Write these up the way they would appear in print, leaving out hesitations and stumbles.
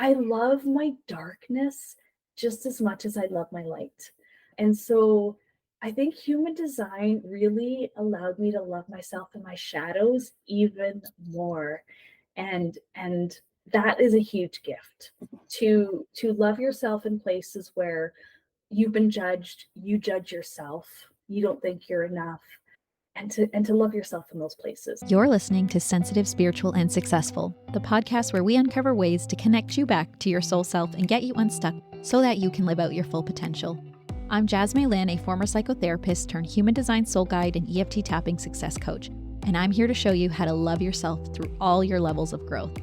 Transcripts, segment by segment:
I love my darkness just as much as I love my light. And so I think human design really allowed me to love myself in my shadows even more. And that is a huge gift to love yourself in places where you've been judged, you judge yourself, you don't think you're enough, and to love yourself in those places. You're listening to Sensitive, Spiritual, and Successful, the podcast where we uncover ways to connect you back to your soul self and get you unstuck so that you can live out your full potential. I'm Jasmine Lynn, a former psychotherapist turned human design soul guide and EFT tapping success coach, and I'm here to show you how to love yourself through all your levels of growth.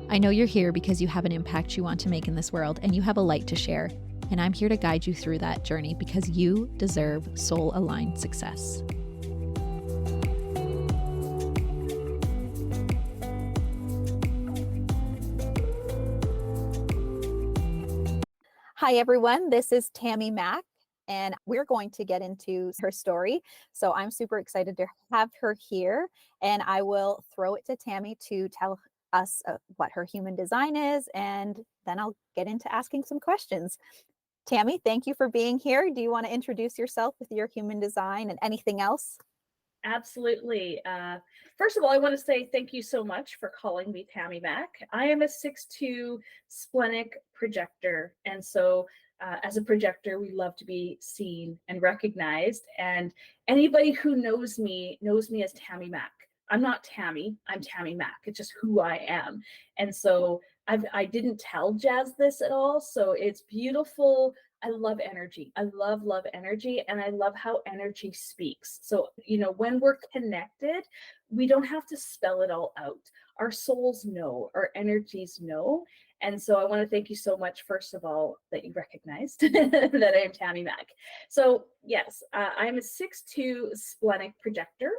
I know you're here because you have an impact you want to make in this world and you have a light to share, and I'm here to guide you through that journey because you deserve soul-aligned success. Hi, everyone. This is Tammy Mack, and we're going to get into her story. So I'm super excited to have her here, and I will throw it to Tammy to tell us what her human design is, and then I'll get into asking some questions. Tammy, thank you for being here. Do you want to introduce yourself with your human design and anything else? Absolutely. First of all, I want to say thank you so much for calling me Tammy Mack. I am a 6'2" splenic projector. And so as a projector, we love to be seen and recognized. And anybody who knows me as Tammy Mack. I'm not Tammy, I'm Tammy Mack. It's just who I am. And so I didn't tell Jazz this at all. So it's beautiful. I love energy. I love energy, and I love how energy speaks. So, when we're connected, we don't have to spell it all out. Our souls know, our energies know. And so I want to thank you so much, first of all, that you recognized that I am Tammy Mack. So yes, I'm a 6'2" splenic projector,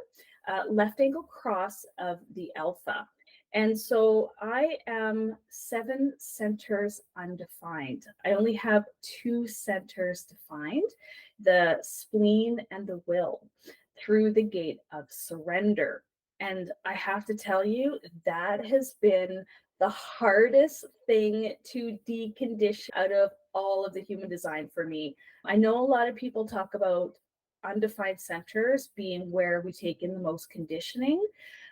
left angle cross of the alpha. And so I am 7 centers undefined. I only have 2 centers defined, the spleen and the will, through the gate of surrender. And I have to tell you, that has been the hardest thing to decondition out of all of the human design for me. I know a lot of people talk about undefined centers being where we take in the most conditioning,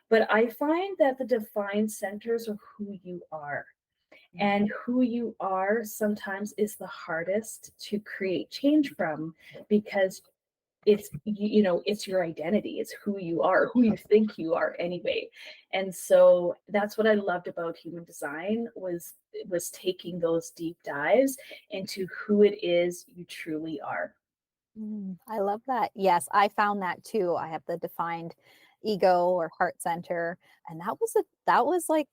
but I find that the defined centers are who you are. And who you are sometimes is the hardest to create change from, because it's it's your identity, it's who you are, who you think you are anyway. And so that's what I loved about human design was taking those deep dives into who it is you truly are. I love that. Yes, I found that too. I have the defined ego or heart center, and that was like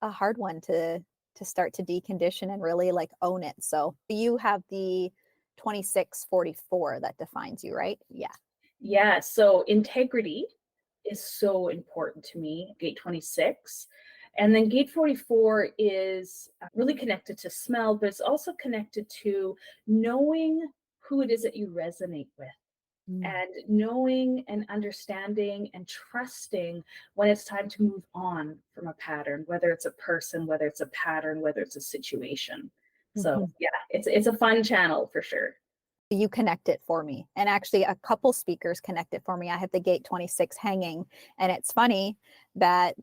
a hard one to start to decondition and really like own it. So you have the 2644 that defines you, right? Yeah. Yeah, so integrity is so important to me, gate 26. And then gate 44 is really connected to smell, but it's also connected to knowing who it is that you resonate with, and knowing and understanding and trusting when it's time to move on from a pattern, whether it's a person, whether it's a pattern, whether it's a situation. So yeah, it's a fun channel for sure. You connect it for me. And actually a couple speakers connect it for me. I have the gate 26 hanging, and it's funny that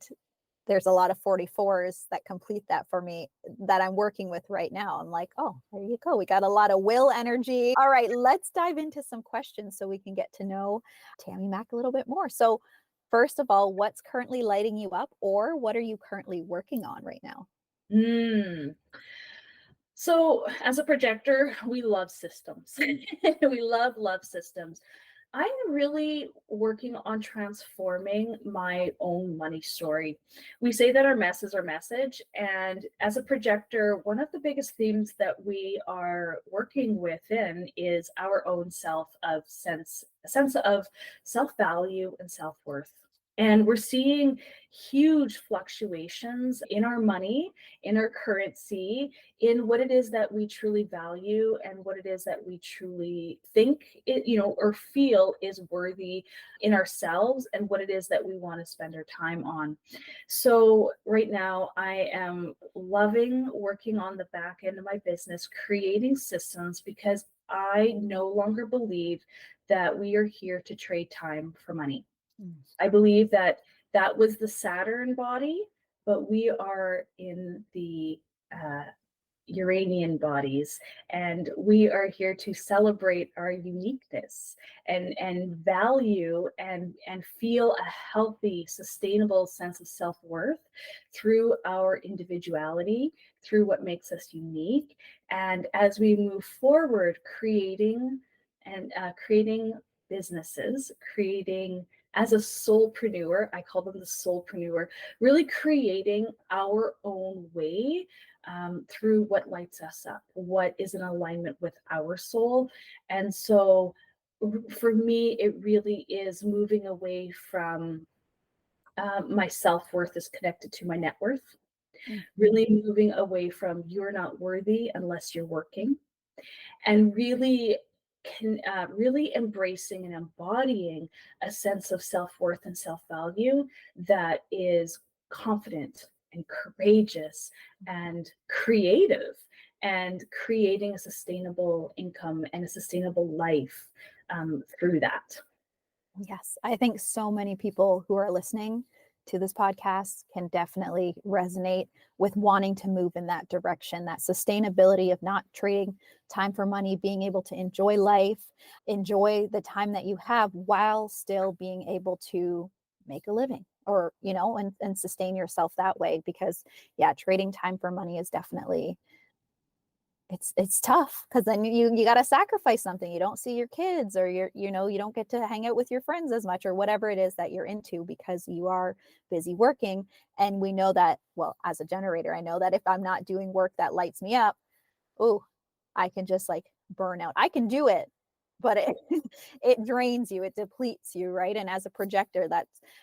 there's a lot of 44s that complete that for me that I'm working with right now. I'm like, oh, there you go. We got a lot of will energy. All right, let's dive into some questions so we can get to know Tammy Mack a little bit more. So first of all, what's currently lighting you up, or what are you currently working on right now? So as a projector, we love systems. We love systems. I am really working on transforming my own money story. We say that our mess is our message. And as a projector, one of the biggest themes that we are working within is our own sense of self-value and self-worth. And we're seeing huge fluctuations in our money, in our currency, in what it is that we truly value and what it is that we truly think it, or feel is worthy in ourselves and what it is that we want to spend our time on. So right now I am loving working on the back end of my business, creating systems, because I no longer believe that we are here to trade time for money. I believe that that was the Saturn body, but we are in the uh, Uranian bodies, and we are here to celebrate our uniqueness and value and feel a healthy, sustainable sense of self-worth through our individuality, through what makes us unique. And as we move forward, creating businesses, creating as a soulpreneur, I call them the soulpreneur, really creating our own way through what lights us up, what is in alignment with our soul. And so for me, it really is moving away from my self-worth is connected to my net worth, really moving away from you're not worthy unless you're working, and really embracing and embodying a sense of self-worth and self-value that is confident and courageous and creative, and creating a sustainable income and a sustainable life through that. Yes, I think so many people who are listening to this podcast can definitely resonate with wanting to move in that direction, that sustainability of not trading time for money, being able to enjoy life, enjoy the time that you have while still being able to make a living, or, and sustain yourself that way. Because yeah, trading time for money is definitely, it's tough, because then you got to sacrifice something. You don't see your kids, or you don't get to hang out with your friends as much, or whatever it is that you're into, because you are busy working. And we know that, well, as a generator, I know that if I'm not doing work that lights me up, oh, I can just like burn out. I can do it, but it drains you, it depletes you, right? And as a projector,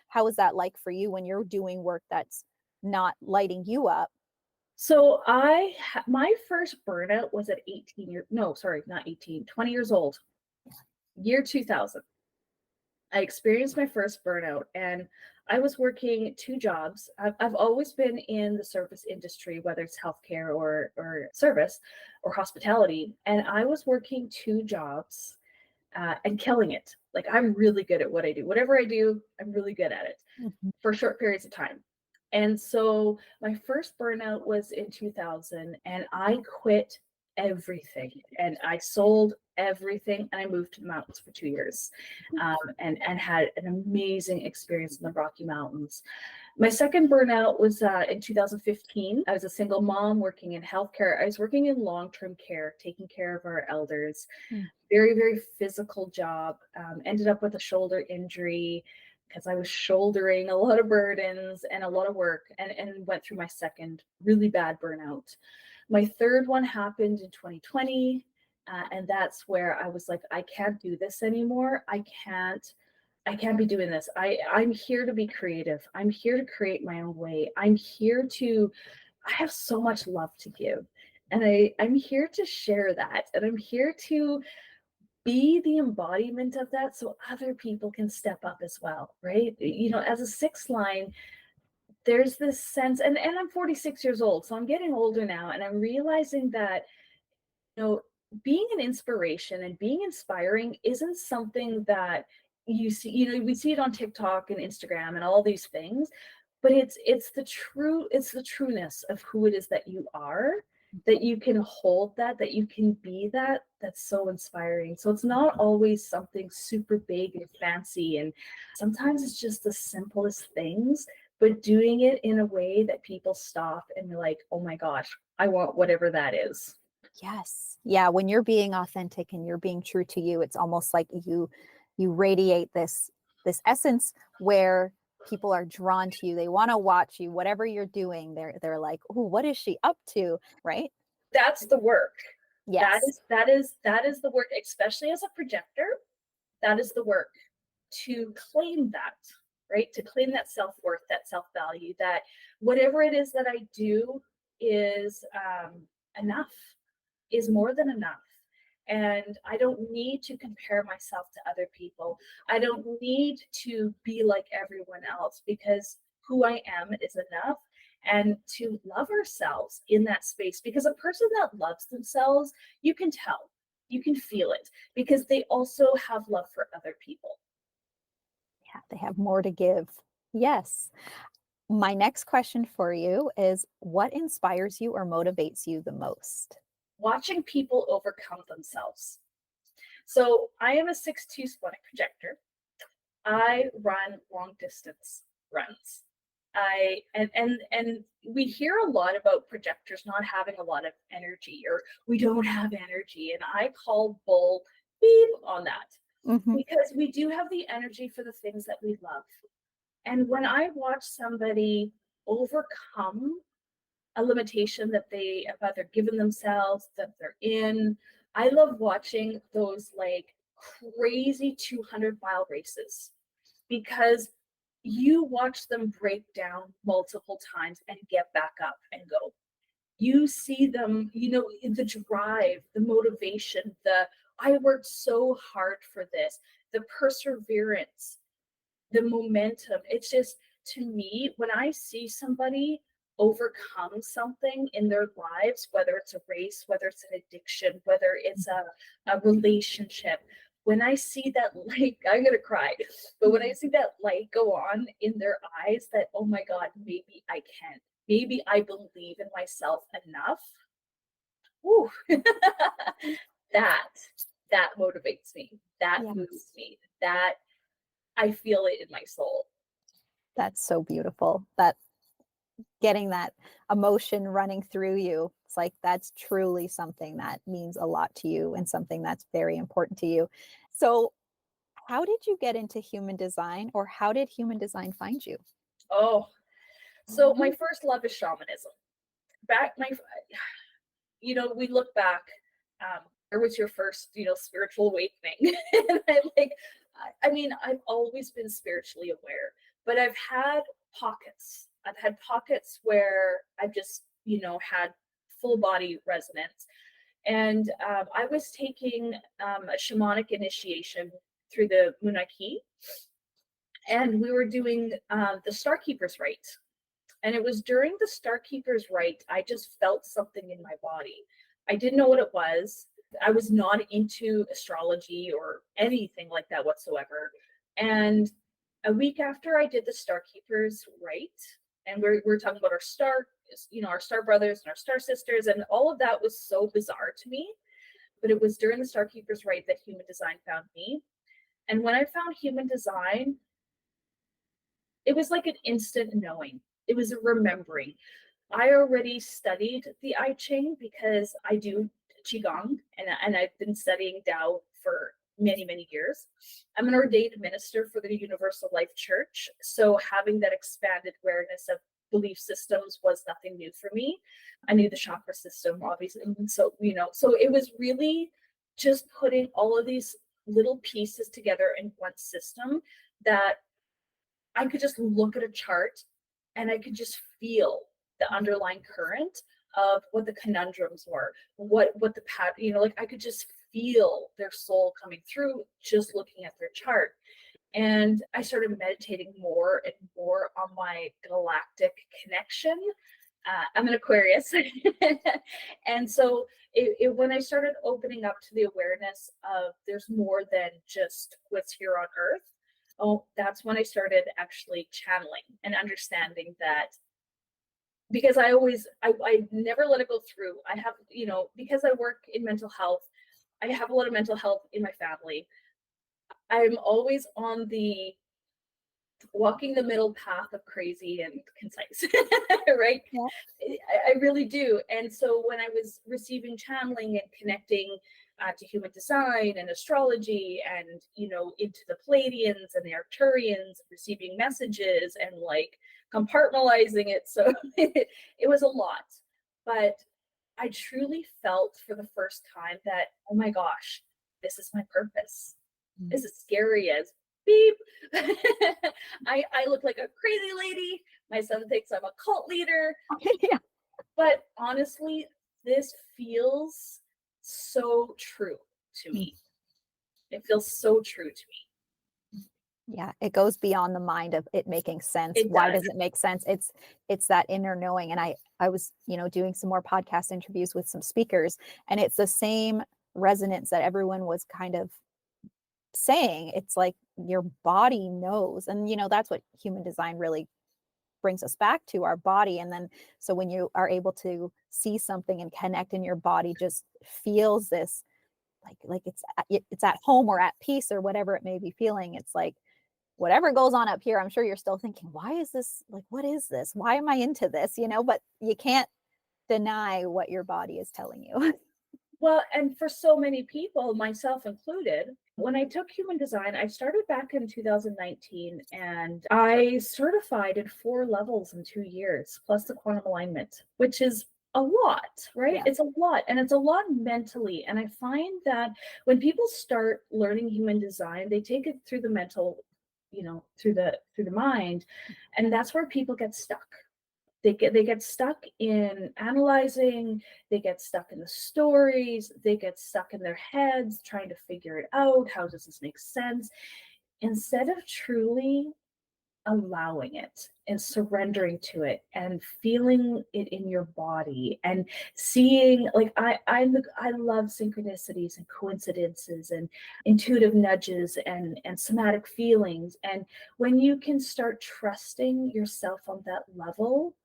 how is that like for you when you're doing work that's not lighting you up? So my first burnout was at 18 years, no, sorry, not 18, 20 years old, year 2000. I experienced my first burnout, and I was working two jobs. I've always been in the service industry, whether it's healthcare or service or hospitality. And I was working two jobs and killing it. Like, I'm really good at what I do. Whatever I do, I'm really good at it for short periods of time. And so my first burnout was in 2000, and I quit everything and I sold everything, and I moved to the mountains for 2 years, and had an amazing experience in the Rocky Mountains. My second burnout was in 2015. I was a single mom working in healthcare. I was working in long-term care, taking care of our elders. Very, very physical job. Ended up with a shoulder injury because I was shouldering a lot of burdens and a lot of work, and went through my second really bad burnout. My third one happened in 2020. And that's where I was like, I can't do this anymore. I can't be doing this. I'm here to be creative. I'm here to create my own way. I have so much love to give. And I'm here to share that. And I'm here to be the embodiment of that so other people can step up as well, right? As a sixth line, there's this sense, and I'm 46 years old, so I'm getting older now, and I'm realizing that, being an inspiration and being inspiring isn't something that you see, we see it on TikTok and Instagram and all these things, but it's the trueness of who it is that you are, that you can hold that you can be that's so inspiring. So it's not always something super big and fancy, and sometimes it's just the simplest things, but doing it in a way that people stop and you're like, oh my gosh, I want whatever that is. Yes. Yeah. When you're being authentic and you're being true to you, it's almost like you radiate this essence where people are drawn to you. They want to watch you, whatever you're doing. They're like, oh, what is she up to? Right. That's the work. That Yes. is the work, especially as a projector. That is the work, to claim that, right? To claim that self-worth, that self-value, that whatever it is that I do is enough, is more than enough. And I don't need to compare myself to other people. I don't need to be like everyone else, because who I am is enough. And to love ourselves in that space, because a person that loves themselves, you can tell, you can feel it, because they also have love for other people. Yeah, they have more to give. Yes. My next question for you is, what inspires you or motivates you the most? Watching people overcome themselves. So I am a 6'2" splenic projector. I run long distance runs. And we hear a lot about projectors not having a lot of energy, or we don't have energy. And I call bull beep on that, because we do have the energy for the things that we love. And when I watch somebody overcome a limitation that they have either given themselves, that they're in, I love watching those like crazy 200-mile races, because you watch them break down multiple times and get back up and go. You see them, the drive, the motivation, I worked so hard for this, the perseverance, the momentum. It's just, to me, when I see somebody overcome something in their lives, whether it's a race, whether it's an addiction, whether it's a relationship, when I see that light, I'm gonna cry, but when I see that light go on in their eyes, that, oh my God, maybe I can, maybe I believe in myself enough. Ooh, that motivates me, that moves me, that I feel it in my soul. That's so beautiful. That getting that emotion running through you, it's like that's truly something that means a lot to you and something that's very important to you. So how did you get into human design, or how did human design find you? Oh, so my first love is shamanism. We look back, where was your first, spiritual awakening? And I've always been spiritually aware, but I've had pockets. I've had pockets where I've just, had full body resonance. And I was taking a shamanic initiation through the Munaki, and we were doing the Starkeeper's Rite. And it was during the Starkeeper's Rite, I just felt something in my body. I didn't know what it was. I was not into astrology or anything like that whatsoever. And a week after I did the Starkeeper's Rite, and we're talking about our star brothers and our star sisters, and all of that was so bizarre to me. But it was during the Starkeeper's Rite that human design found me. And when I found human design, it was like an instant knowing. It was a remembering. I already studied the I Ching because I do Qigong, and I've been studying Tao for many, many years. I'm an ordained minister for the Universal Life Church. So having that expanded awareness of belief systems was nothing new for me. I knew the chakra system, obviously. And so, so it was really just putting all of these little pieces together in one system, that I could just look at a chart and I could just feel the underlying current of what the conundrums were, what the pattern, like I could just feel their soul coming through just looking at their chart. And I started meditating more and more on my galactic connection. I'm an Aquarius. And so when I started opening up to the awareness of there's more than just what's here on Earth, that's when I started actually channeling and understanding that, because I never let it go through. I have, because I work in mental health, I have a lot of mental health in my family. I'm always on the walking the middle path of crazy and concise, right? Yeah. I really do. And so when I was receiving channeling and connecting to human design and astrology and, into the Pleiadians and the Arcturians, receiving messages and like compartmentalizing it. So it was a lot, but I truly felt for the first time that, oh my gosh, this is my purpose. As scary as beep. I look like a crazy lady. My son thinks I'm a cult leader. Yeah. But honestly, this feels so true to me. It feels so true to me. Yeah, it goes beyond the mind of it making sense. It Why does. does it make sense? It's that inner knowing. And I was, doing some more podcast interviews with some speakers, and it's the same resonance that everyone was kind of saying. It's like your body knows. And that's what human design really brings us back to, our body. And then so when you are able to see something and connect, in your body just feels this, like it's at home or at peace or whatever it may be feeling. It's like whatever goes on up here, I'm sure you're still thinking, why is this, like, what is this? Why am I into this? But you can't deny what your body is telling you. Well, and for so many people, myself included, when I took human design, I started back in 2019 and I certified in 4 levels in 2 years, plus the quantum alignment, which is a lot, right? Yeah. It's a lot, and it's a lot mentally. And I find that when people start learning human design, they take it through the mental, through the mind, and that's where people get stuck. They get stuck in analyzing, they get stuck in the stories, they get stuck in their heads trying to figure it out. How does this make sense? Instead of truly allowing it and surrendering to it and feeling it in your body and seeing, like, I love synchronicities and coincidences and intuitive nudges and somatic feelings. And when you can start trusting yourself on that level,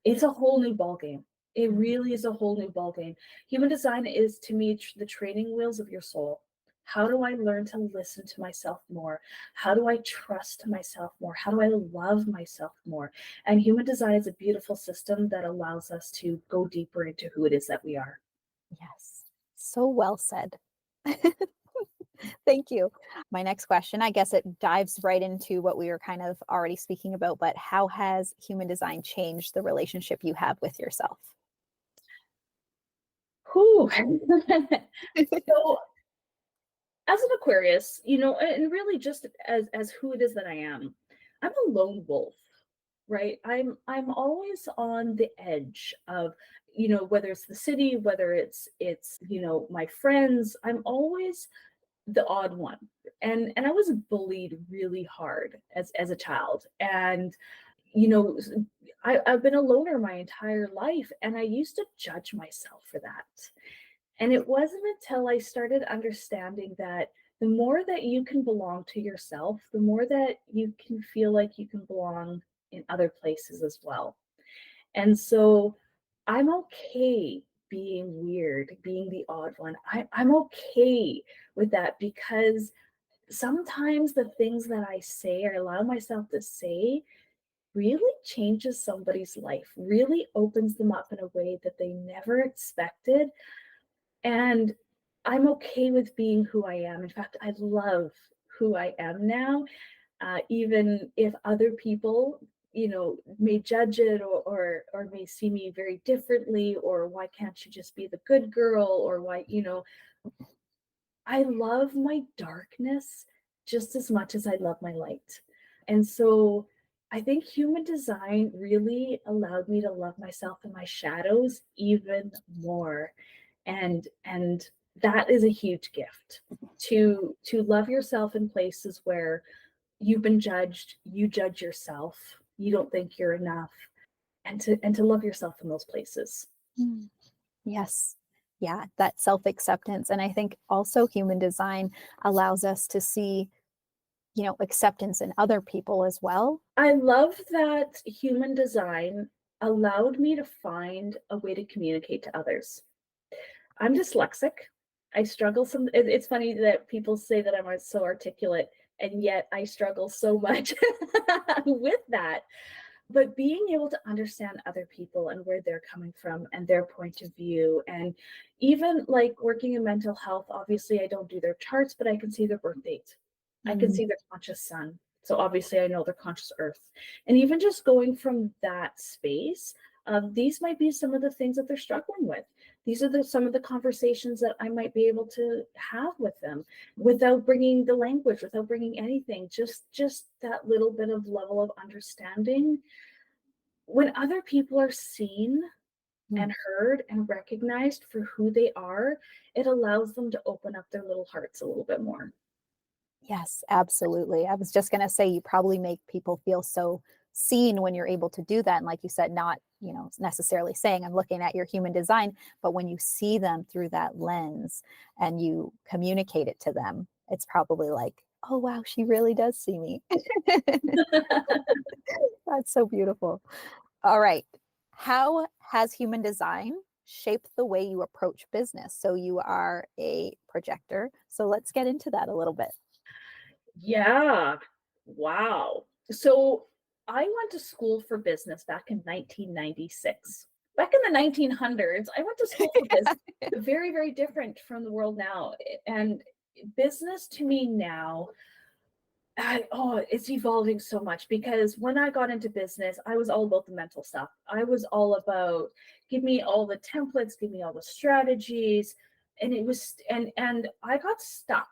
it's a whole new ballgame. It really is a whole new ballgame. Human design is, to me, the training wheels of your soul. How do I learn to listen to myself more? How do I trust myself more? How do I love myself more? And human design is a beautiful system that allows us to go deeper into who it is that we are. Yes. So well said. Thank you. My next question, I guess it dives right into what we were kind of already speaking about, but how has human design changed the relationship you have with yourself? Whew. So, as an Aquarius, and really just as who it is that I am, I'm a lone wolf, right? I'm always on the edge of, whether it's the city, whether it's my friends. I'm always the odd one. And I was bullied really hard as a child. And you know, I've been a loner my entire life, and I used to judge myself for that. And it wasn't until I started understanding that the more that you can belong to yourself, the more that you can feel like you can belong in other places as well. And so I'm okay being weird, being the odd one. I'm okay with that, because sometimes the things that I say or allow myself to say really changes somebody's life, really opens them up in a way that they never expected. And I'm okay with being who I am. In fact, I love who I am now, even if other people, may judge it, or may see me very differently, or why can't you just be the good girl, or why, I love my darkness just as much as I love my light. And so I think human design really allowed me to love myself in my shadows even more. And that is a huge gift, to love yourself in places where you've been judged, you judge yourself, you don't think you're enough, and to love yourself in those places. Mm. Yes. Yeah, that self-acceptance. And I think also human design allows us to see, acceptance in other people as well. I love that human design allowed me to find a way to communicate to others. I'm dyslexic. I struggle it's funny that people say that I'm so articulate, and yet I struggle so much with that. But being able to understand other people and where they're coming from and their point of view, and even like working in mental health, obviously I don't do their charts, but I can see their birth date. I can Mm. see their conscious sun. So obviously I know their conscious earth. And even just going from that space, these might be some of the things that they're struggling with. These are some of the conversations that I might be able to have with them without bringing the language, without bringing anything, just that little bit of level of understanding. When other people are seen and heard and recognized for who they are, it allows them to open up their little hearts a little bit more. Yes, absolutely. I was just going to say, you probably make people feel so seen when you're able to do that. And like you said, not, necessarily saying I'm looking at your human design, but when you see them through that lens and you communicate it to them, it's probably like, oh, wow, she really does see me. That's so beautiful. All right. How has human design shaped the way you approach business? So you are a projector. So let's get into that a little bit. Yeah. Wow. So I went to school for business back in 1996. Back in the 1900s, I went to school for business. Very, very different from the world now. And business to me now, it's evolving so much, because when I got into business, I was all about the mental stuff. I was all about, give me all the templates, give me all the strategies. And it was, and I got stuck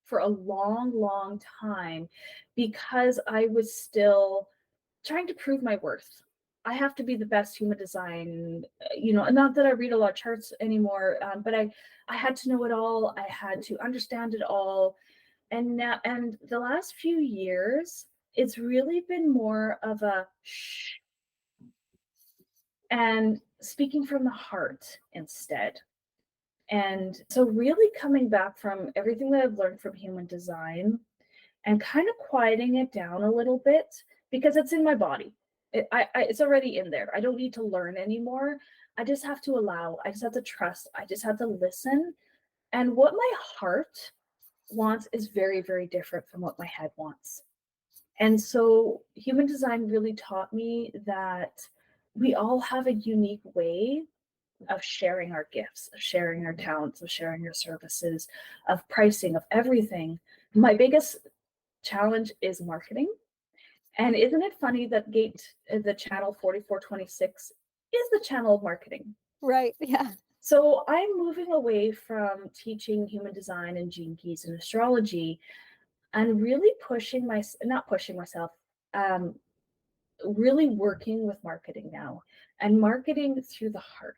for a long, long time because I was still trying to prove my worth. I have to be the best human design, and not that I read a lot of charts anymore, but I had to know it all. I had to understand it all. And the last few years, it's really been more of a shh and speaking from the heart instead. And so really coming back from everything that I've learned from human design and kind of quieting it down a little bit, because it's in my body. It's already in there. I don't need to learn anymore. I just have to allow. I just have to trust. I just have to listen. And what my heart wants is very, very different from what my head wants. And so human design really taught me that we all have a unique way of sharing our gifts, of sharing our talents, of sharing our services, of pricing, of everything. My biggest challenge is marketing. And isn't it funny that the channel 4426 is the channel of marketing? Right. Yeah. So I'm moving away from teaching human design and gene keys and astrology, and really not pushing myself, um, really working with marketing now, and marketing through the heart,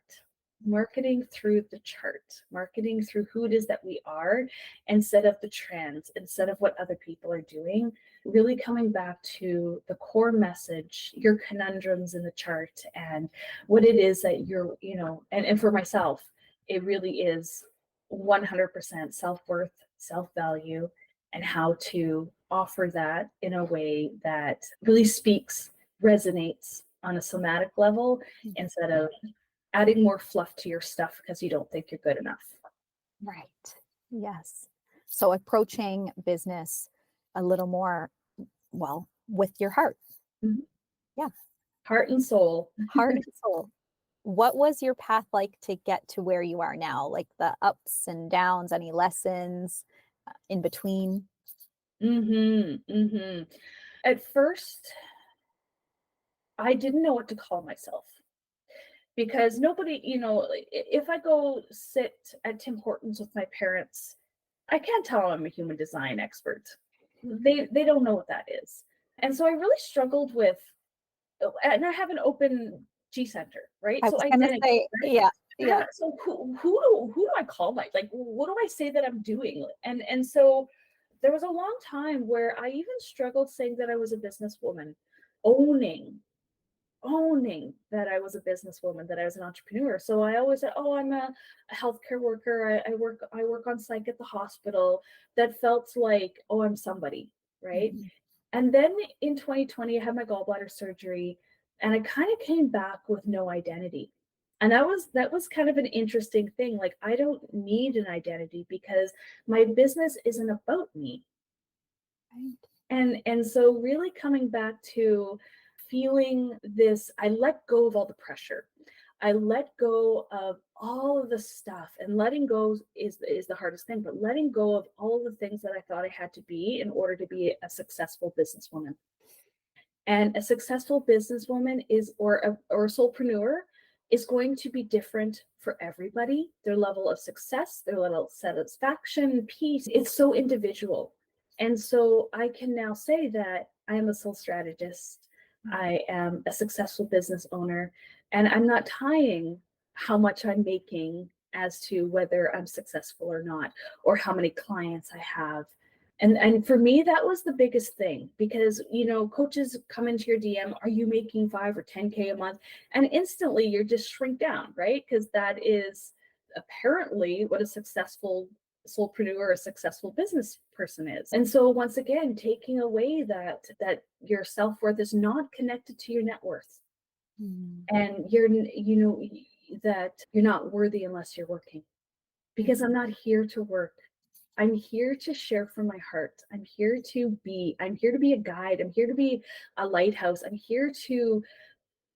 marketing through the chart, marketing through who it is that we are, instead of the trends, instead of what other people are doing, really coming back to the core message, your conundrums in the chart, and what it is that you're, and for myself, it really is 100% self-worth, self-value, and how to offer that in a way that really speaks, resonates on a somatic level, instead of adding more fluff to your stuff because you don't think you're good enough. Right. Yes. So approaching business a little more, well, with your heart. Mm-hmm. Yeah. Heart and soul. Heart and soul. What was your path like to get to where you are now? Like the ups and downs, any lessons in between? At first, I didn't know what to call myself, because nobody, if I go sit at Tim Hortons with my parents, I can't tell I'm a human design expert. They don't know what that is. And so I really struggled with, and I have an open G center, right? I So was going to say, right? yeah. Yeah. So who do I call like what do I say that I'm doing? And so there was a long time where I even struggled saying that I was a businesswoman, owning that I was a businesswoman, that I was an entrepreneur. So I always said, "Oh, I'm a healthcare worker. I work on psych at the hospital." That felt like, "Oh, I'm somebody," right? Mm-hmm. And then in 2020, I had my gallbladder surgery, and I kind of came back with no identity. And that was kind of an interesting thing. Like, I don't need an identity because my business isn't about me. Right. And so really coming back to feeling this, I let go of all the pressure. I let go of all of the stuff, and letting go is the hardest thing, but letting go of all the things that I thought I had to be in order to be a successful businesswoman. And a successful businesswoman or a solopreneur is going to be different for everybody. Their level of success, their level of satisfaction, peace, it's so individual. And so I can now say that I am a soul strategist. I am a successful business owner, and I'm not tying how much I'm making as to whether I'm successful or not, or how many clients I have. And for me, that was the biggest thing, because coaches come into your DM, are you making 5 or 10K a month? And instantly you're just shrink down, right? Because that is apparently what a successful soulpreneur, a successful business person is. And so once again, taking away that your self-worth is not connected to your net worth. And that you're not worthy unless you're working, because I'm not here to work. I'm here to share from my heart. I'm here to be a guide. I'm here to be a lighthouse. I'm here to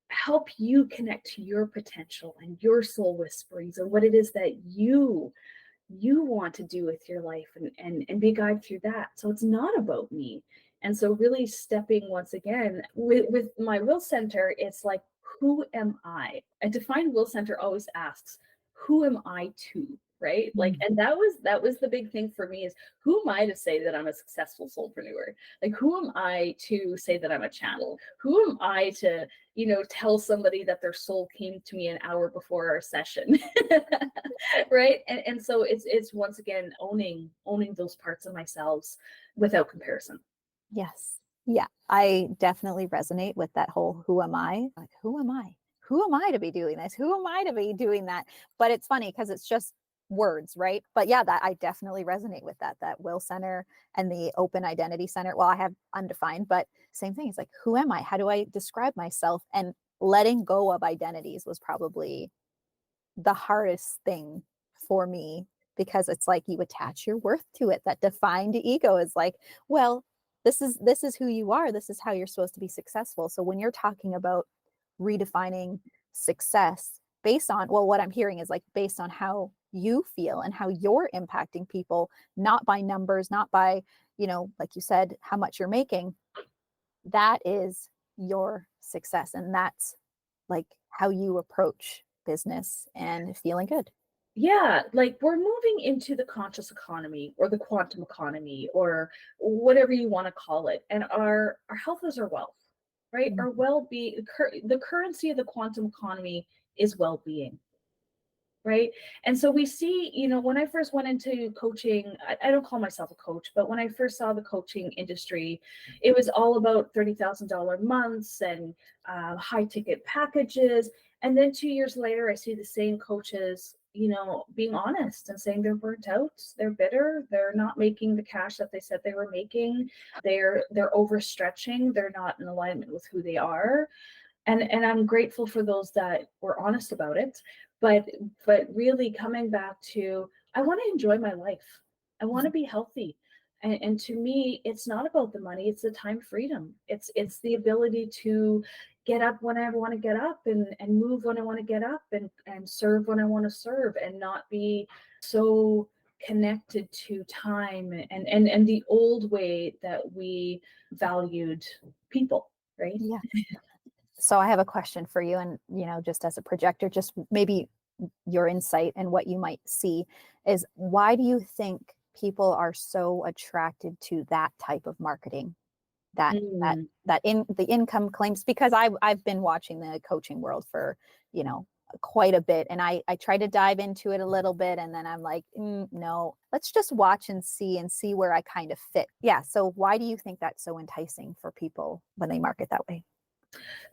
help you connect to your potential and your soul whisperings and what it is that you want to do with your life, and be a guide through that. So it's not about me. And so really stepping once again with my will center, it's like, who am I? A defined will center always asks, who am I to? Right? Like, and that was the big thing for me, is who am I to say that I'm a successful soulpreneur? Like, who am I to say that I'm a channel? Who am I to, tell somebody that their soul came to me an hour before our session? Right? And so it's once again owning those parts of myself without comparison. Yes. Yeah. I definitely resonate with that whole who am I? Like, who am I? Who am I to be doing this? Who am I to be doing that? But it's funny because it's just words, right? But yeah, that I definitely resonate with that will center and the open identity center. Well, I have undefined, but same thing. It's like, who am I? How do I describe myself? And letting go of identities was probably the hardest thing for me, because it's like you attach your worth to it. That defined ego is like, well, this is who you are. This is how you're supposed to be successful. So when you're talking about redefining success based on, well, what I'm hearing is like based on how you feel and how you're impacting people, not by numbers, not by, like you said, how much you're making. That is your success. And that's like how you approach business and feeling good. Yeah, like we're moving into the conscious economy, or the quantum economy, or whatever you want to call it. And our health is our wealth, right? Our well-being, the currency of the quantum economy is well-being. Right. And so we see, when I first went into coaching, I don't call myself a coach, but when I first saw the coaching industry, it was all about $30,000 months and high ticket packages. And then 2 years later, I see the same coaches, being honest and saying they're burnt out, they're bitter, they're not making the cash that they said they were making, they're overstretching, they're not in alignment with who they are. And I'm grateful for those that were honest about it. But really coming back to, I want to enjoy my life. I want to be healthy. And to me, it's not about the money, it's the time freedom. It's the ability to get up when I want to get up, and move when I want to get up, and serve when I want to serve, and not be so connected to time and the old way that we valued people, right? Yeah. So I have a question for you, and just as a projector, just maybe your insight and what you might see is, why do you think people are so attracted to that type of marketing, that in the income claims? Because I've been watching the coaching world for quite a bit, and I try to dive into it a little bit, and then I'm like, no, let's just watch and see where I kind of fit. Yeah. So why do you think that's so enticing for people when they market that way?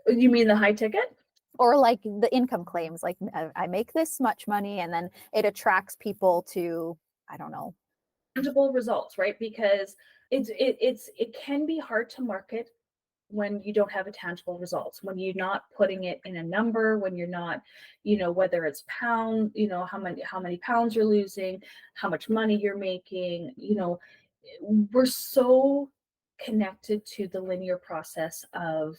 You mean the high ticket? Or like the income claims, like I make this much money, and then it attracts people to, I don't know, tangible results, right? Because it can be hard to market when you don't have a tangible results, when you're not putting it in a number, when you're not, whether it's pound, how many pounds you're losing, how much money you're making. We're so connected to the linear process of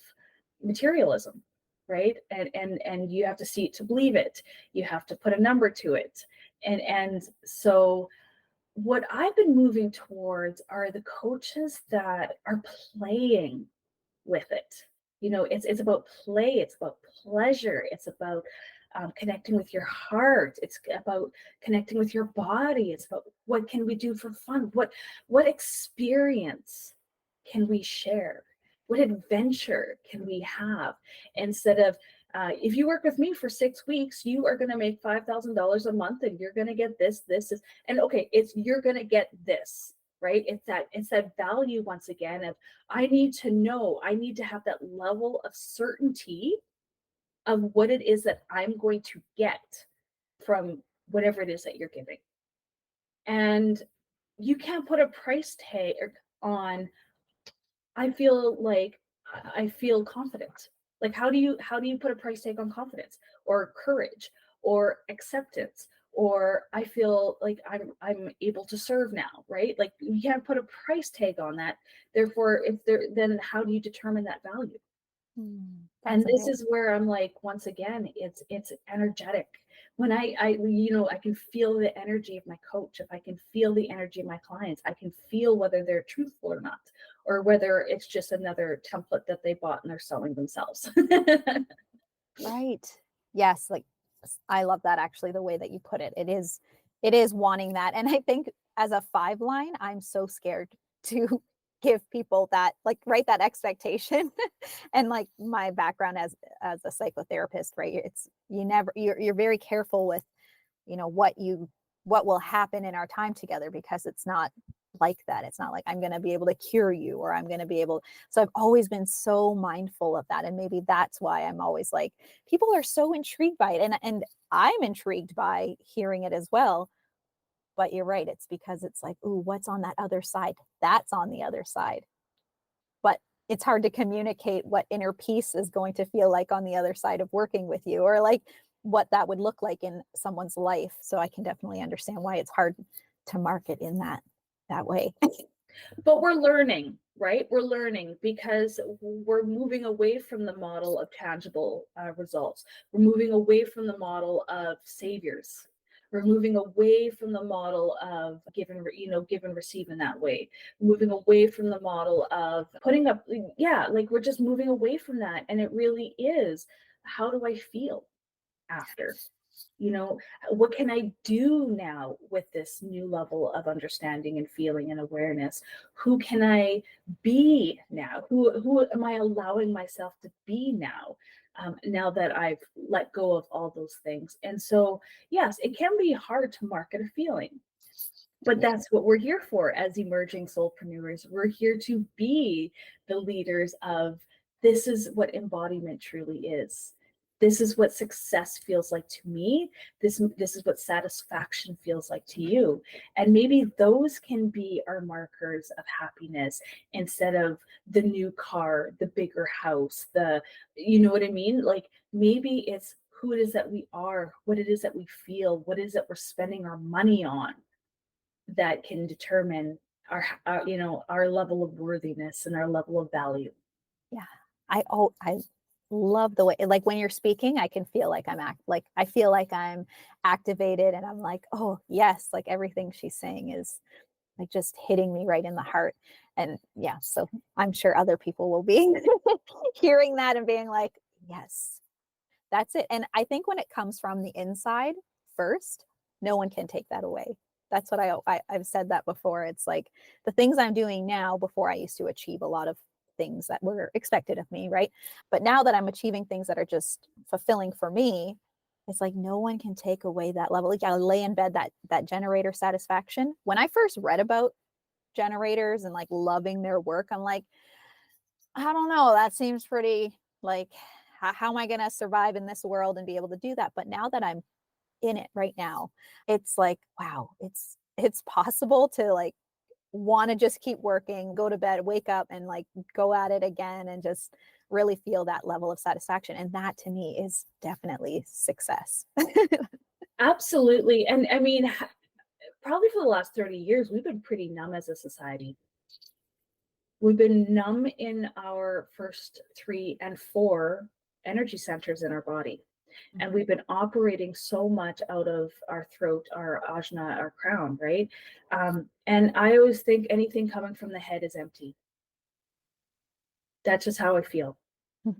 materialism, right? And you have to see it to believe it. You have to put a number to it. And so what I've been moving towards are the coaches that are playing with it. It's about play, it's about pleasure, it's about connecting with your heart. It's about connecting with your body. It's about what can we do for fun? What experience can we share? What adventure can we have? Instead of, if you work with me for 6 weeks, you are going to make $5,000 a month, and you're going to get this, and okay, you're going to get this, right? It's that value once again of, I need to know, I need to have that level of certainty of what it is that I'm going to get from whatever it is that you're giving. And you can't put a price tag on, I feel confident. Like, how do you put a price tag on confidence or courage or acceptance, or I feel like I'm able to serve now, right? Like, you can't put a price tag on that. Therefore, then how do you determine that value? And this is where I'm like, once again, it's energetic. When I can feel the energy of my coach. If I can feel the energy of my clients, I can feel whether they're truthful or not, or whether it's just another template that they bought and they're selling themselves. Right. Yes. Like, I love that, actually, the way that you put it. It is wanting that. And I think as a 5 line, I'm so scared to give people that, like, write that expectation. And like, my background as a psychotherapist, right? You're very careful with, what will happen in our time together, because it's not like that. It's not like I'm going to be able to cure you, or I'm going to be able. So I've always been so mindful of that. And maybe that's why I'm always like, people are so intrigued by it. And I'm intrigued by hearing it as well. But you're right. It's because it's like, ooh, what's on that other side? That's on the other side. But it's hard to communicate what inner peace is going to feel like on the other side of working with you, or like what that would look like in someone's life. So I can definitely understand why it's hard to market in that way. But we're learning, right? We're learning because we're moving away from the model of tangible results. We're moving away from the model of saviors. We're moving away from the model of give and receive in that way. Moving away from the model of putting up, like, we're just moving away from that. And it really is, how do I feel after? What can I do now with this new level of understanding and feeling and awareness? Who can I be now? Who am I allowing myself to be now? Now that I've let go of all those things. And so, yes, it can be hard to market a feeling, but that's what we're here for as emerging soulpreneurs. We're here to be the leaders of, this is what embodiment truly is. This is what success feels like to me. This is what satisfaction feels like to you. And maybe those can be our markers of happiness, instead of the new car, the bigger house, you know what I mean? Like, maybe it's who it is that we are, what it is that we feel, what it is that we're spending our money on, that can determine our level of worthiness and our level of value. Yeah. I love the way, like, when you're speaking, I can feel like I feel like I'm activated, and I'm like, oh yes, like everything she's saying is like just hitting me right in the heart. And yeah, so I'm sure other people will be hearing that and being like, yes, that's it. And I think when it comes from the inside first, no one can take that away. That's what I've said that before. It's like the things I'm doing now, before I used to achieve a lot of things that were expected of me, right? But now that I'm achieving things that are just fulfilling for me, it's like no one can take away that level. Like, I lay in bed, that generator satisfaction. When I first read about generators and like loving their work, I'm like, I don't know, that seems pretty, like, how am I going to survive in this world and be able to do that? But now that I'm in it right now, it's like, wow, it's possible to like want to just keep working, go to bed, wake up, and like go at it again, and just really feel that level of satisfaction. And that to me is definitely success. Absolutely. And I mean, probably for the last 30 years, we've been pretty numb as a society. We've been numb in our first 3 and 4 energy centers in our body. And we've been operating so much out of our throat, our ajna, our crown, right? And I always think anything coming from the head is empty. That's just how I feel.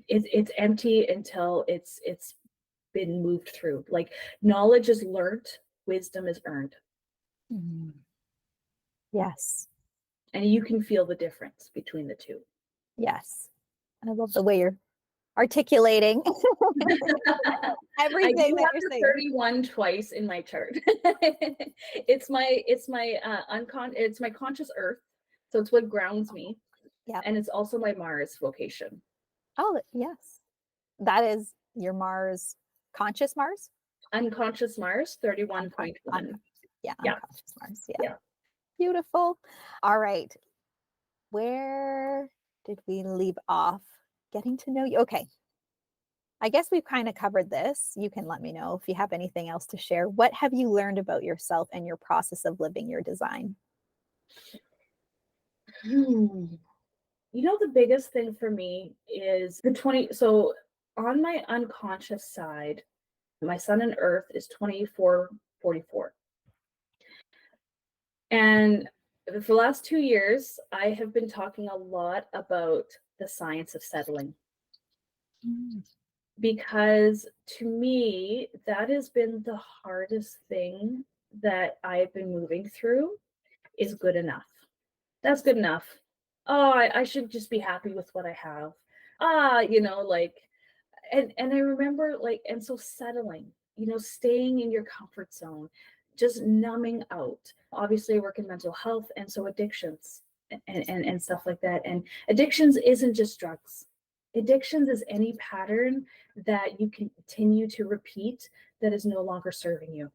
It's empty until it's been moved through. Like knowledge is learned, wisdom is earned. Yes. And you can feel the difference between the two. Yes. I love the way you're articulating I everything do that have you're the saying. 31 twice in my chart. It's my conscious earth. So it's what grounds me. Yeah. And it's also my Mars vocation. Oh, yes. That is your Mars, conscious Mars? Unconscious Mars, 31.1. Yeah, Yeah. unconscious Mars. Yeah. Yeah. Beautiful. All right. Where did we leave off? Getting to know you. Okay. I guess we've kind of covered this. You can let me know if you have anything else to share. What have you learned about yourself and your process of living your design? The biggest thing for me is so on my unconscious side, my sun and earth is 2444. And for the last 2 years, I have been talking a lot about the science of settling. Because to me, that has been the hardest thing that I've been moving through is good enough. That's good enough. Oh, I should just be happy with what I have. And I remember and so settling, staying in your comfort zone, just numbing out. Obviously I work in mental health, and so addictions and stuff like that. And addictions isn't just drugs. Addictions is any pattern that you continue to repeat that is no longer serving you.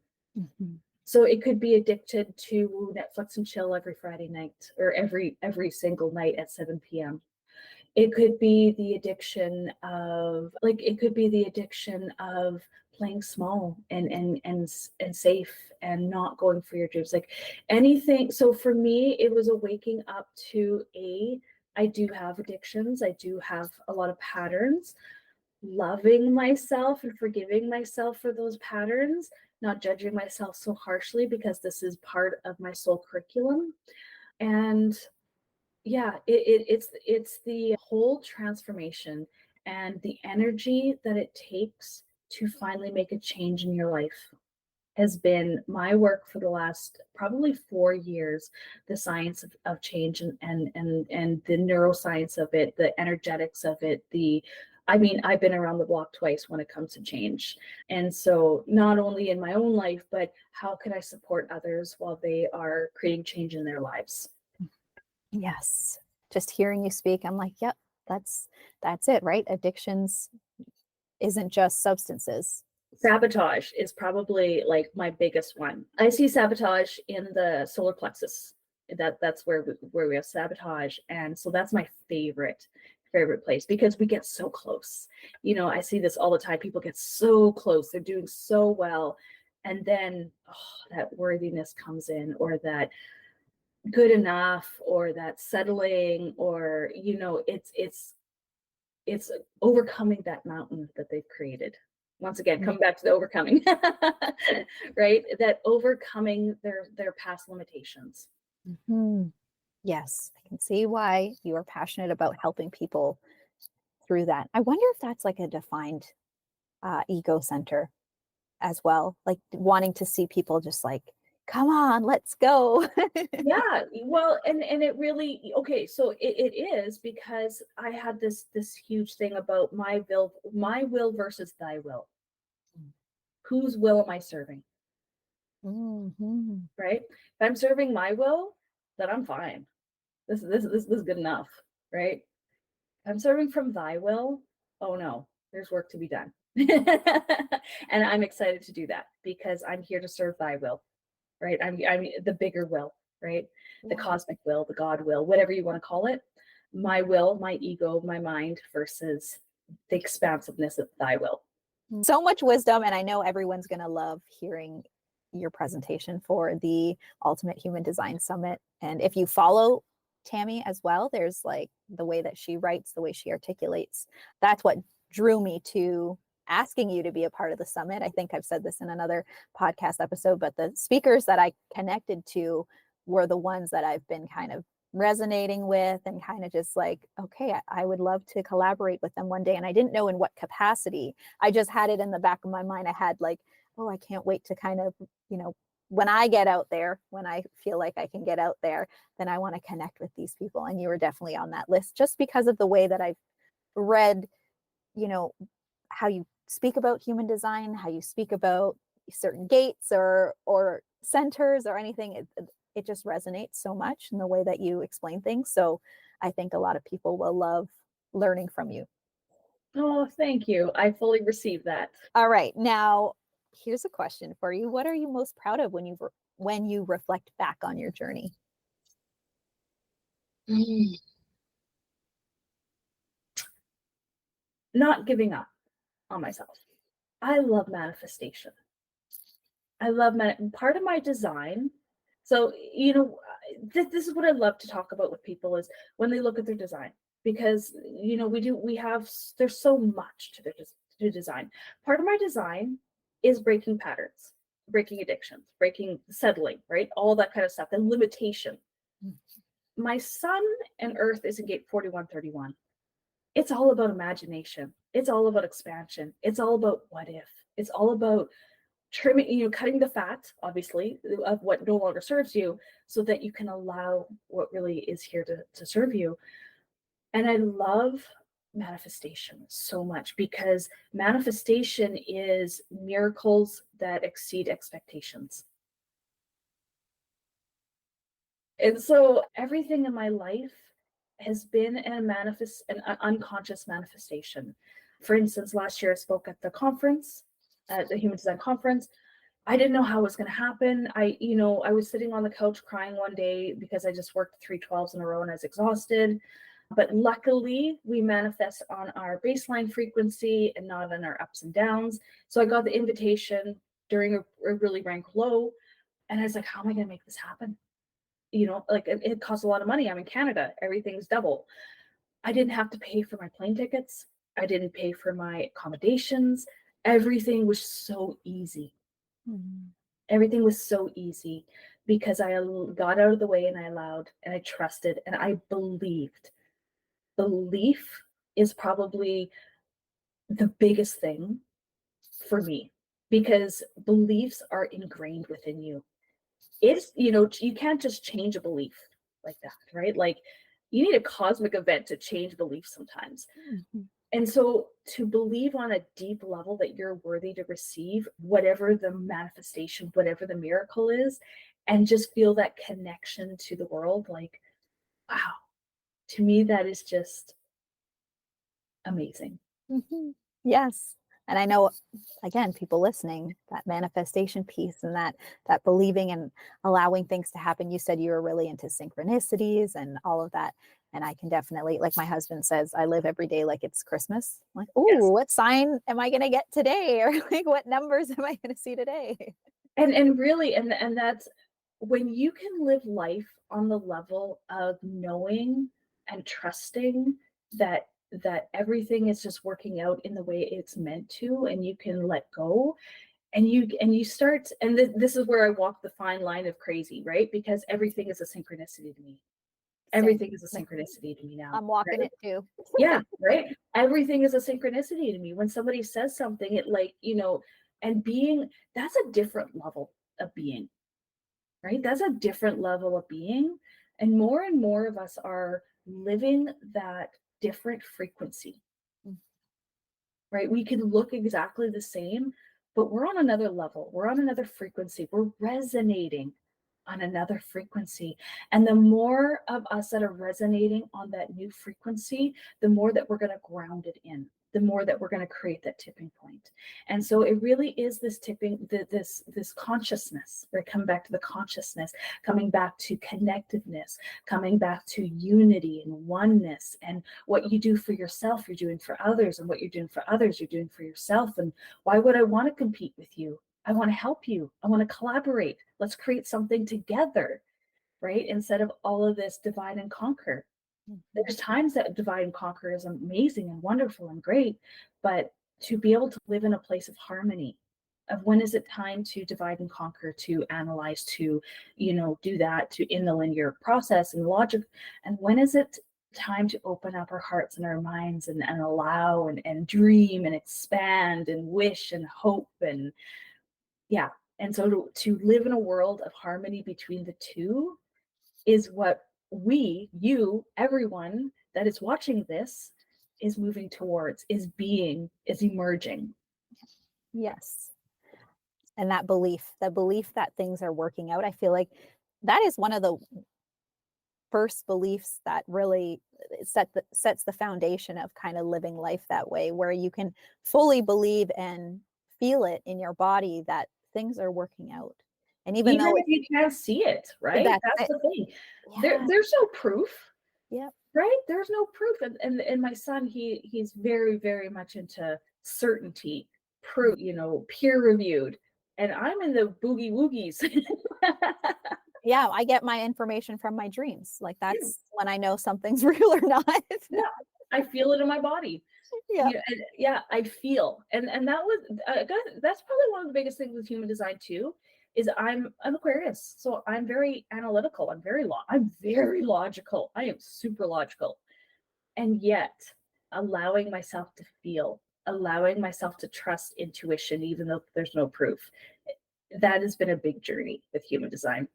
So it could be addicted to Netflix and chill every Friday night, or every single night at 7 p.m. It could be the addiction of playing small and safe and not going for your dreams, like anything. So for me, it was a waking up to I do have addictions. I do have a lot of patterns, loving myself and forgiving myself for those patterns, not judging myself so harshly, because this is part of my soul curriculum. And yeah, it's the whole transformation and the energy that it takes to finally make a change in your life has been my work for the last probably 4 years. The science of change and the neuroscience of it, the energetics of it, I've been around the block twice when it comes to change. And so not only in my own life, but how can I support others while they are creating change in their lives? Yes. Just hearing you speak, I'm like, yep, that's it, right? Addictions isn't just substances. Sabotage is probably like my biggest one. I see sabotage in the solar plexus. That's where we have sabotage. And so that's my favorite place, because we get so close. I see this all the time. People get so close. They're doing so well. And then that worthiness comes in, or that good enough, or that settling, or it's overcoming that mountain that they've created. Once again, coming back to the overcoming, right? That overcoming their past limitations. Yes, I can see why you are passionate about helping people through that. I wonder if that's like a defined ego center as well, like wanting to see people just like, come on, let's go. Yeah, well, and it really, okay, so it is, because I had this huge thing about my will versus thy will. Whose will am I serving? Right? If I'm serving my will, then I'm fine. This is good enough, right? If I'm serving from thy will, oh no, there's work to be done. And I'm excited to do that, because I'm here to serve thy will, right? I'm the bigger will, right? The cosmic will, the God will, whatever you want to call it. My will, my ego, my mind versus the expansiveness of thy will. So much wisdom, and I know everyone's going to love hearing your presentation for the Ultimate Human Design Summit. And if you follow Tammy as well, there's like the way that she writes, the way she articulates. That's what drew me to asking you to be a part of the summit. I think I've said this in another podcast episode, but the speakers that I connected to were the ones that I've been kind of resonating with, and kind of just like, okay, I would love to collaborate with them one day. And I didn't know in what capacity. I just had it in the back of my mind. I had like, oh, I can't wait to kind of, you know, when I get out there, when I feel like I can get out there, then I want to connect with these people. And you were definitely on that list just because of the way that I've read, you know, how you speak about human design, how you speak about certain gates or centers or anything. It just resonates so much in the way that you explain things. So I think a lot of people will love learning from you. Oh, thank you. I fully receive that. All right, now here's a question for you. What are you most proud of when you reflect back on your journey? Mm. Not giving up on myself. I love manifestation. I love part of my design. So, you know, this is what I love to talk about with people is when they look at their design, because, you know, there's so much to to design. Part of my design is breaking patterns, breaking addictions, breaking settling, right? All that kind of stuff, and limitation. My sun and earth is in gate 4131. It's all about imagination. It's all about expansion. It's all about what if. It's all about trimming, you know, cutting the fat, obviously, of what no longer serves you, so that you can allow what really is here to serve you. And I love manifestation so much because manifestation is miracles that exceed expectations. And so everything in my life has been an unconscious manifestation. For instance, last year I spoke at the conference, at the Human Design Conference. I didn't know how it was going to happen. I was sitting on the couch crying one day because I just worked 3 12s in a row and I was exhausted. But luckily, we manifest on our baseline frequency and not on our ups and downs. So I got the invitation during a really rank low. And I was like, how am I going to make this happen? You know, like it costs a lot of money. I'm in Canada. Everything's double. I didn't have to pay for my plane tickets. I didn't pay for my accommodations. Everything was so easy. Mhm. Everything was so easy because I got out of the way and I allowed and I trusted and I believed. Belief is probably the biggest thing for me because beliefs are ingrained within you. It's, you know, you can't just change a belief like that, right? Like you need a cosmic event to change beliefs sometimes. Mhm. And so to believe on a deep level that you're worthy to receive whatever the manifestation, whatever the miracle is, and just feel that connection to the world, like, wow, to me, that is just amazing. Mhm. Yes. And I know, again, people listening, that manifestation piece and that believing and allowing things to happen. You said you were really into synchronicities and all of that. And I can definitely, like my husband says, I live every day like it's Christmas. I'm like, Yes. oh, what sign am I gonna get today? Or like what numbers am I gonna see today? And really, and that's when you can live life on the level of knowing and trusting that everything is just working out in the way it's meant to, and you can let go and you start, and this is where I walk the fine line of crazy, right? Because everything is a synchronicity to me. Same. Everything is a synchronicity to me now, I'm walking right? it too. Yeah, right. Everything is a synchronicity to me. When somebody says something, it like, you know, and being, that's a different level of being, right? That's a different level of being. And more of us are living that different frequency, Mm. right? We can look exactly the same, but we're on another level. We're on another frequency. We're resonating on another frequency. And the more of us that are resonating on that new frequency, the more that we're going to ground it in, the more that we're going to create that tipping point. And so it really is this this consciousness, right? Coming back to the consciousness, coming back to connectiveness, coming back to unity and oneness. And what you do for yourself, you're doing for others. And what you're doing for others, you're doing for yourself. And why would I want to compete with you? I want to help you. I want to collaborate. Let's create something together, right? Instead of all of this divide and conquer. Mhm. There's times that divide and conquer is amazing and wonderful and great, but to be able to live in a place of harmony, of when is it time to divide and conquer, to analyze, to, do that, to in the linear process and logic, and when is it time to open up our hearts and our minds and allow and dream and expand and wish and hope, and yeah. And so to live in a world of harmony between the two is what you, everyone that is watching this, is moving towards, is emerging. Yes. And that belief that things are working out, I feel like that is one of the first beliefs that really sets the foundation of kind of living life that way, where you can fully believe and feel it in your body that things are working out. And even though if you can't see it, right? That's the thing. Yeah. There's no proof. Yep. Right? There's no proof. And my son, he's very, very much into certainty, proof, peer reviewed. And I'm in the boogie woogies. Yeah, I get my information from my dreams. Like that's when I know something's real or not. Yeah, I feel it in my body. Yeah, I feel. And that was that's probably one of the biggest things with human design too, is I'm Aquarius. So I'm very analytical. I'm very logical. I am super logical. And yet allowing myself to feel, allowing myself to trust intuition, even though there's no proof. That has been a big journey with human design.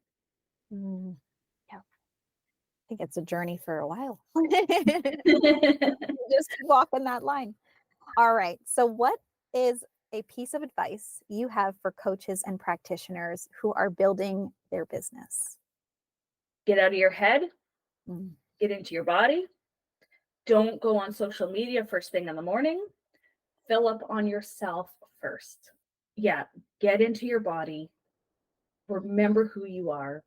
Yeah. I think it's a journey for a while. Just keep walking that line. All right. So what is a piece of advice you have for coaches and practitioners who are building their business? Get out of your head, get into your body. Don't go on social media first thing in the morning. Fill up on yourself first. Yeah, get into your body. Remember who you are.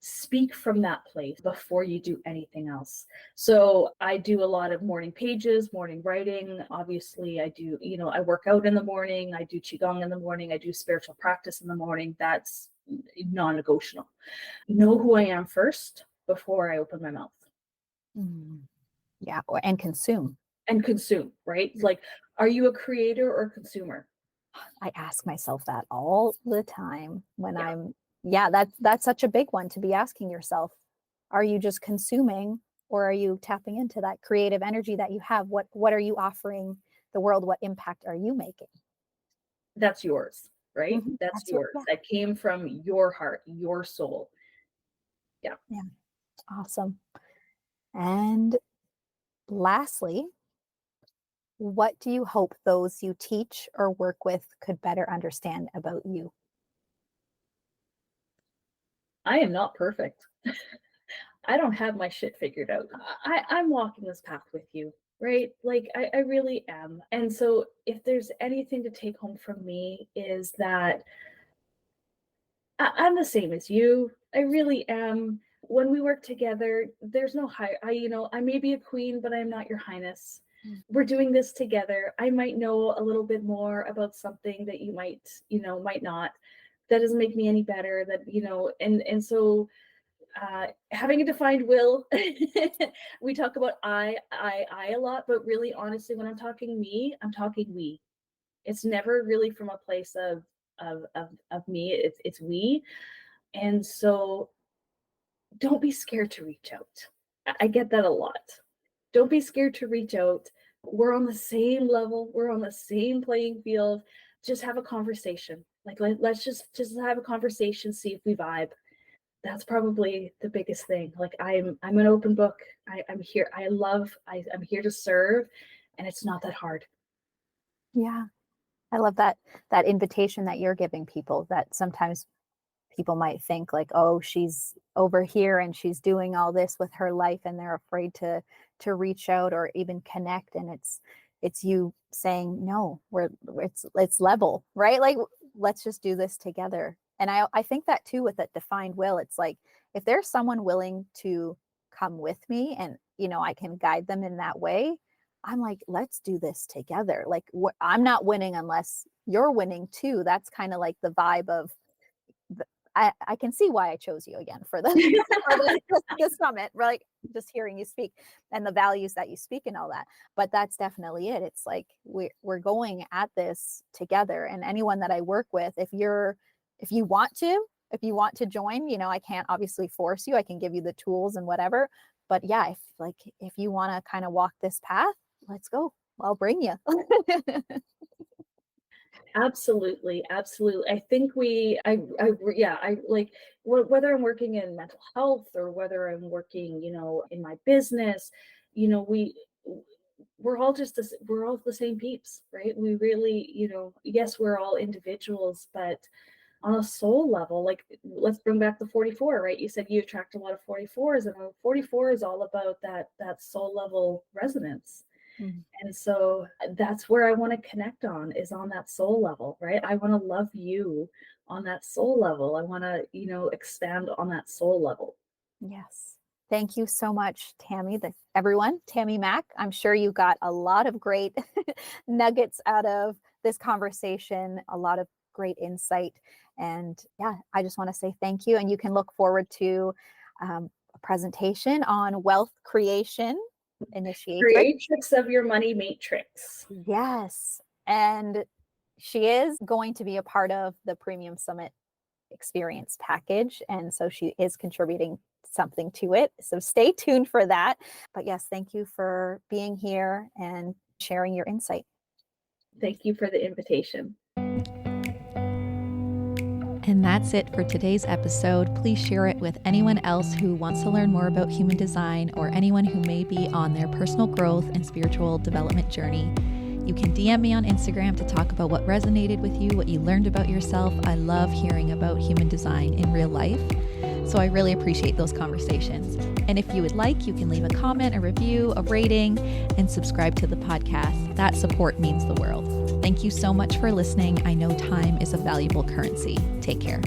Speak from that place before you do anything else. So I do a lot of morning pages, morning writing. Obviously, I do, I work out in the morning. I do Qigong in the morning. I do spiritual practice in the morning. That's non-negotiable. Know who I am first before I open my mouth. Yeah, and consume. And consume, right? Like, are you a creator or a consumer? I ask myself that all the time when that's such a big one to be asking yourself. Are you just consuming, or are you tapping into that creative energy that you have? What are you offering the world? What impact are you making? That's yours, right? That's yours. That came from your heart, your soul. Yeah. Awesome. And lastly, what do you hope those you teach or work with could better understand about you? I am not perfect. I don't have my shit figured out. I'm walking this path with you, right? Like I really am. And so if there's anything to take home from me, is that I'm the same as you. I really am. When we work together, there's no I may be a queen, but I'm not your highness. We're doing this together. I might know a little bit more about something that you might not. That doesn't make me any better. And so having a defined will, we talk about I a lot, but really honestly, when I'm talking me, I'm talking we. It's never really from a place of me. It's we. And so don't be scared to reach out. I get that a lot. Don't be scared to reach out. We're on the same level. We're on the same playing field. Just have a conversation. Like let's just have a conversation, see if we vibe. That's probably the biggest thing. Like I'm an open book. I'm here. I'm here to serve, and it's not that hard. Yeah. I love that invitation that you're giving people, that sometimes people might think like, oh, she's over here and she's doing all this with her life, and they're afraid to reach out or even connect. And it's you saying, no, it's level, right? Like, let's just do this together. And I think that too, with that defined will, it's like, if there's someone willing to come with me and, I can guide them in that way, I'm like, let's do this together. Like, I'm not winning unless you're winning too. That's kind of like the vibe of, I can see why I chose you again for the summit. We're like, just hearing you speak and the values that you speak and all that. But that's definitely it. It's like we're going at this together. And anyone that I work with, if you want to join, I can't obviously force you. I can give you the tools and whatever. But yeah, if you want to kind of walk this path, let's go. I'll bring you. Absolutely, absolutely. I think yeah, I like whether I'm working in mental health or whether I'm working, in my business, we're all we're all the same peeps, right? We really, yes, we're all individuals, but on a soul level, like let's bring back the 44, right? You said you attract a lot of 44s, and 44 is all about that soul level resonance. Mhm. And so that's where I want to connect is on that soul level, right? I want to love you on that soul level. I want to, expand on that soul level. Yes. Thank you so much, Tammy. Everyone, Tammy Mack. I'm sure you got a lot of great nuggets out of this conversation, a lot of great insight. And yeah, I just want to say thank you. And you can look forward to a presentation on wealth creation initiatrix. Creatrix of your money matrix. Yes. And she is going to be a part of the Premium Summit experience package. And so she is contributing something to it. So stay tuned for that. But yes, thank you for being here and sharing your insight. Thank you for the invitation. And that's it for today's episode. Please share it with anyone else who wants to learn more about human design or anyone who may be on their personal growth and spiritual development journey. You can DM me on Instagram to talk about what resonated with you, what you learned about yourself. I love hearing about human design in real life, so I really appreciate those conversations. And if you would like, you can leave a comment, a review, a rating, and subscribe to the podcast. That support means the world. Thank you so much for listening. I know time is a valuable currency. Take care.